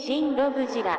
ShinRobjira.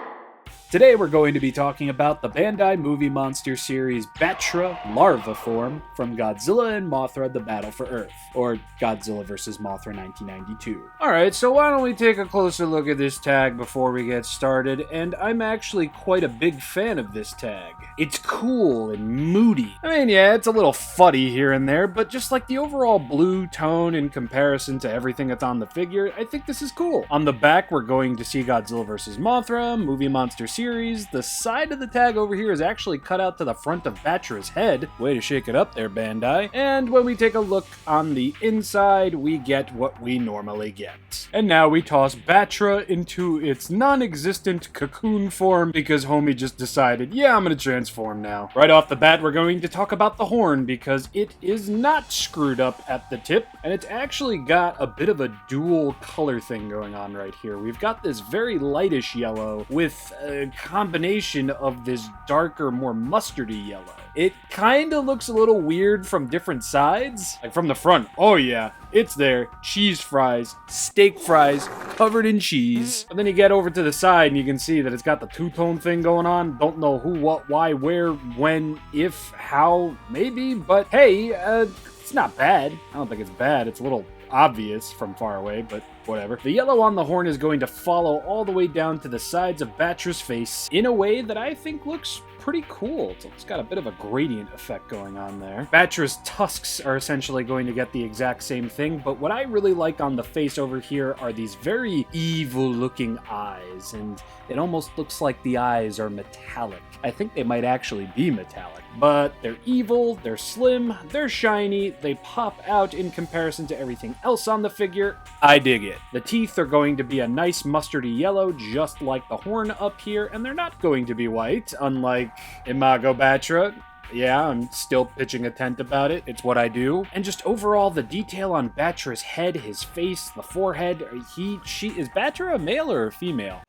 Today we're going to be talking about the Bandai movie monster series Battra Larva form from Godzilla and Mothra: The Battle for Earth, or Godzilla vs. Mothra 1992. Alright, so why don't we take a closer look at this tag before we get started, and I'm actually quite a big fan of this tag. It's cool and moody. I mean, yeah, it's a little fuddy here and there, but just like the overall blue tone in comparison to everything that's on the figure, I think this is cool. On the back, we're going to see Godzilla vs. Mothra, movie monster series. The side of the tag over here is actually cut out to the front of Battra's head. Way to shake it up there, Bandai. And when we take a look on the inside, we get what we normally get. And now we toss Battra into its non-existent cocoon form because homie just decided, yeah, I'm gonna transform now. Right off the bat, we're going to talk about the horn because it is not screwed up at the tip, and it's actually got a bit of a dual color thing going on right here. We've got this very lightish yellow with a combination of this darker, more mustardy yellow. It kind of looks a little weird from different sides. Like from the front, oh yeah, it's there. Cheese fries, steak fries, covered in cheese. And then you get over to the side and you can see that it's got the two-tone thing going on. Don't know who, what, why, where, when, if, how, maybe. But hey, it's not bad. I don't think it's bad. It's a little obvious from far away, but whatever. The yellow on the horn is going to follow all the way down to the sides of Battra's face in a way that I think looks pretty cool. It's got a bit of a gradient effect going on there. Battra's tusks are essentially going to get the exact same thing, but what I really like on the face over here are these very evil-looking eyes, and it almost looks like the eyes are metallic. I think they might actually be metallic, but they're evil, they're slim, they're shiny, they pop out in comparison to everything else on the figure. I dig it. The teeth are going to be a nice mustardy yellow, just like the horn up here, and they're not going to be white, unlike Imago Battra. Yeah, I'm still pitching a tent about it. It's what I do. And just overall, the detail on Battra's head, his face, the forehead, she, is Battra a male or a female?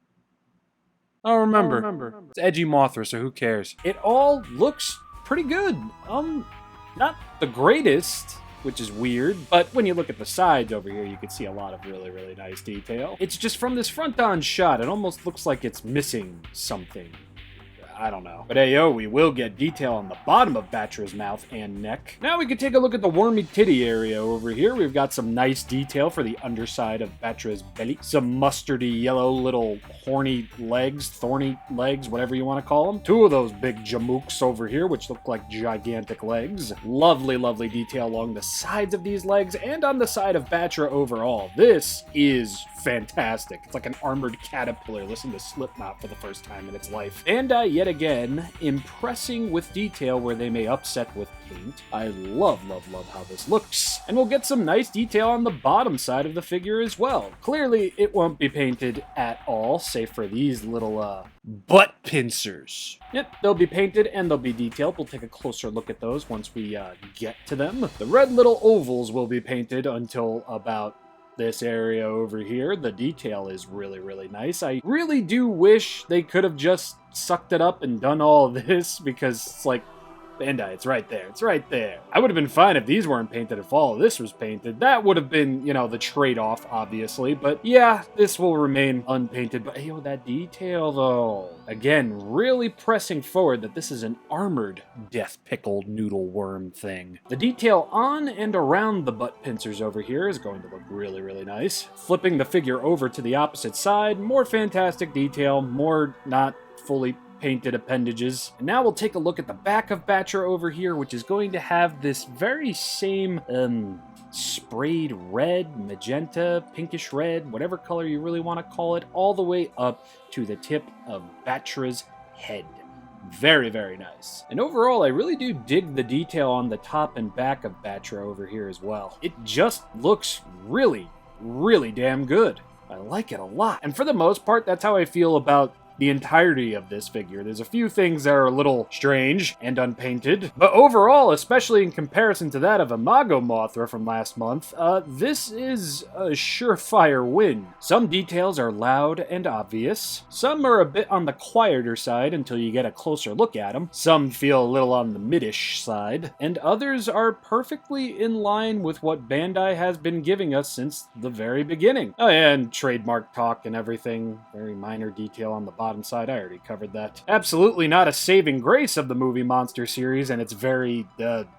I don't remember. It's edgy Mothra, so who cares? It all looks pretty good. Not the greatest, which is weird, but when you look at the sides over here, you can see a lot of really, really nice detail. It's just from this front-on shot, it almost looks like it's missing something. I don't know. But hey, yo, we will get detail on the bottom of Battra's mouth and neck. Now we can take a look at the wormy titty area over here. We've got some nice detail for the underside of Battra's belly. Some mustardy yellow little horny legs, thorny legs, whatever you want to call them. Two of those big jamooks over here, which look like gigantic legs. Lovely, lovely detail along the sides of these legs and on the side of Battra overall. This is fantastic. It's like an armored caterpillar. Listen to Slipknot for the first time in its life. And yet again, impressing with detail where they may upset with paint. I love, love, love how this looks. And we'll get some nice detail on the bottom side of the figure as well. Clearly, it won't be painted at all, save for these little, butt pincers. Yep, they'll be painted and they'll be detailed. We'll take a closer look at those once we, get to them. The red little ovals will be painted until about this area over here. The detail is really, really nice. I really do wish they could have just sucked it up and done all this, because it's like, Bandai, it's right there. It's right there. I would have been fine if these weren't painted, if all of this was painted. That would have been, you know, the trade-off, obviously. But yeah, this will remain unpainted. But yo, that detail, though. Again, really pressing forward that this is an armored death pickled noodle worm thing. The detail on and around the butt pincers over here is going to look really, really nice. Flipping the figure over to the opposite side, more fantastic detail, more not fully painted appendages. And now we'll take a look at the back of Battra over here, which is going to have this very same sprayed red, magenta, pinkish red, whatever color you really want to call it, all the way up to the tip of Battra's head. Very, very nice. And overall, I really do dig the detail on the top and back of Battra over here as well. It just looks really, really damn good. I like it a lot. And for the most part, that's how I feel about the entirety of this figure. There's a few things that are a little strange and unpainted, but overall, especially in comparison to that of Imago Mothra from last month, this is a surefire win. Some details are loud and obvious. Some are a bit on the quieter side until you get a closer look at them. Some feel a little on the mid-ish side, and others are perfectly in line with what Bandai has been giving us since the very beginning. Oh yeah, and trademark talk and everything. Very minor detail on the bottom side. I already covered that. Absolutely not a saving grace of the Movie Monster series and its very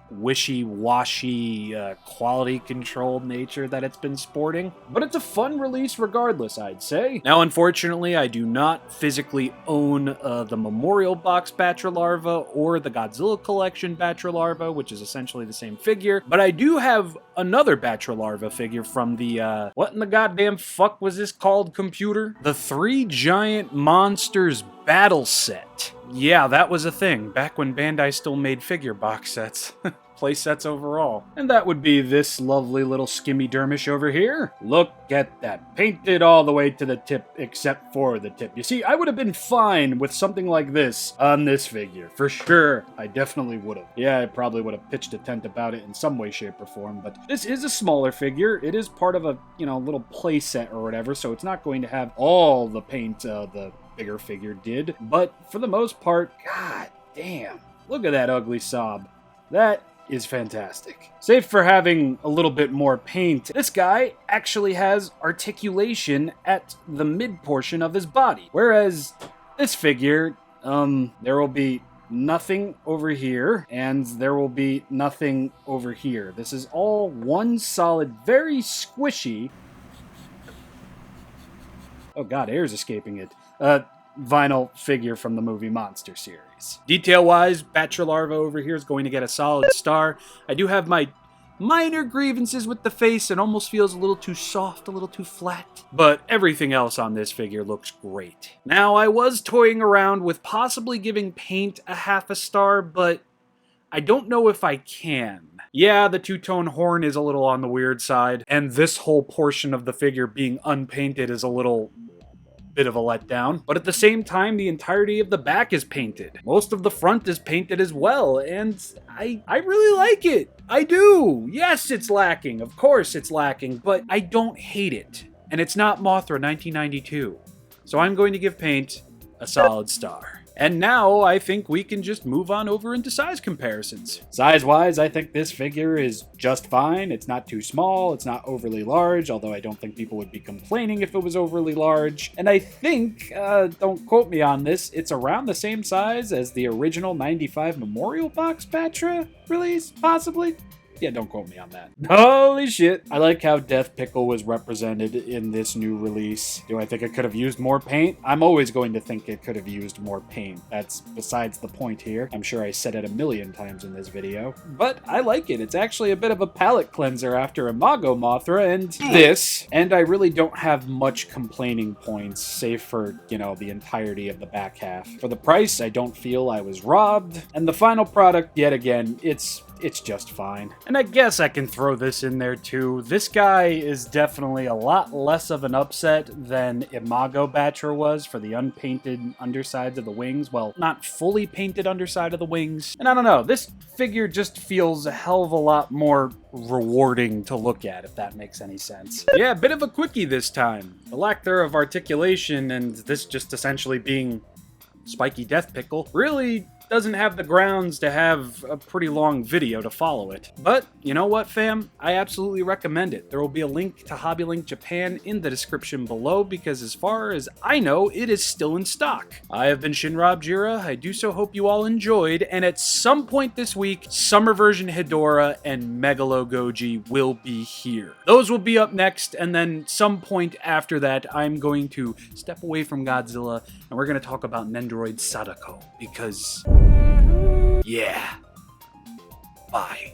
wishy-washy, quality-controlled nature that it's been sporting. But it's a fun release regardless, I'd say. Now, unfortunately, I do not physically own the Memorial Box Battra Larva or the Godzilla Collection Battra Larva, which is essentially the same figure, but I do have another Battra Larva figure from the, what in the goddamn fuck was this called, computer? The Three Giant Monsters Battle Set. Yeah, that was a thing, back when Bandai still made figure box sets. Play sets overall. And that would be this lovely little skimmy dermish over here. Look at that. Painted all the way to the tip, except for the tip. You see, I would have been fine with something like this on this figure. For sure. I definitely would have. Yeah, I probably would have pitched a tent about it in some way, shape, or form. But this is a smaller figure. It is part of a, little play set or whatever, so it's not going to have all the paint the bigger figure did. But for the most part, god damn. Look at that ugly sob. That is fantastic. Save for having a little bit more paint, this guy actually has articulation at the mid portion of his body. Whereas this figure, there will be nothing over here, and there will be nothing over here. This is all one solid, very squishy, oh god, air's escaping it, vinyl figure from the Movie Monster series. Detail-wise, Battra Larva over here is going to get a solid star. I do have my minor grievances with the face. It almost feels a little too soft, a little too flat. But everything else on this figure looks great. Now, I was toying around with possibly giving paint a half a star, but I don't know if I can. Yeah, the two-tone horn is a little on the weird side, and this whole portion of the figure being unpainted is a little bit of a letdown, but at the same time, the entirety of the back is painted. Most of the front is painted as well, and I really like it. I do. Yes, it's lacking. Of course it's lacking, but I don't hate it. And it's not Mothra 1992. So I'm going to give paint a solid star. And now, I think we can just move on over into size comparisons. Size-wise, I think this figure is just fine. It's not too small, it's not overly large, although I don't think people would be complaining if it was overly large. And I think, don't quote me on this, it's around the same size as the original 95 Memorial Box Battra release, possibly? Yeah, don't quote me on that. Holy shit. I like how Death Pickle was represented in this new release. Do I think it could have used more paint? I'm always going to think it could have used more paint. That's besides the point here. I'm sure I said it a million times in this video. But I like it. It's actually a bit of a palate cleanser after Imago Mothra and this. And I really don't have much complaining points, save for, the entirety of the back half. For the price, I don't feel I was robbed. And the final product, yet again, it's just fine. And I guess I can throw this in there too. This guy is definitely a lot less of an upset than Imago Battra was for the unpainted undersides of the wings. Well, not fully painted underside of the wings. And I don't know, this figure just feels a hell of a lot more rewarding to look at, if that makes any sense. Yeah, a bit of a quickie this time. The lack there of articulation and this just essentially being spiky Death Pickle really doesn't have the grounds to have a pretty long video to follow it. But, you know what, fam? I absolutely recommend it. There will be a link to Hobby Link Japan in the description below, because as far as I know, it is still in stock. I have been ShinRobjira. I do so hope you all enjoyed, and at some point this week, Summer Version Hedorah and Megalo Goji will be here. Those will be up next, and then some point after that, I'm going to step away from Godzilla, and we're going to talk about Nendoroid Sadako, because yeah. Bye.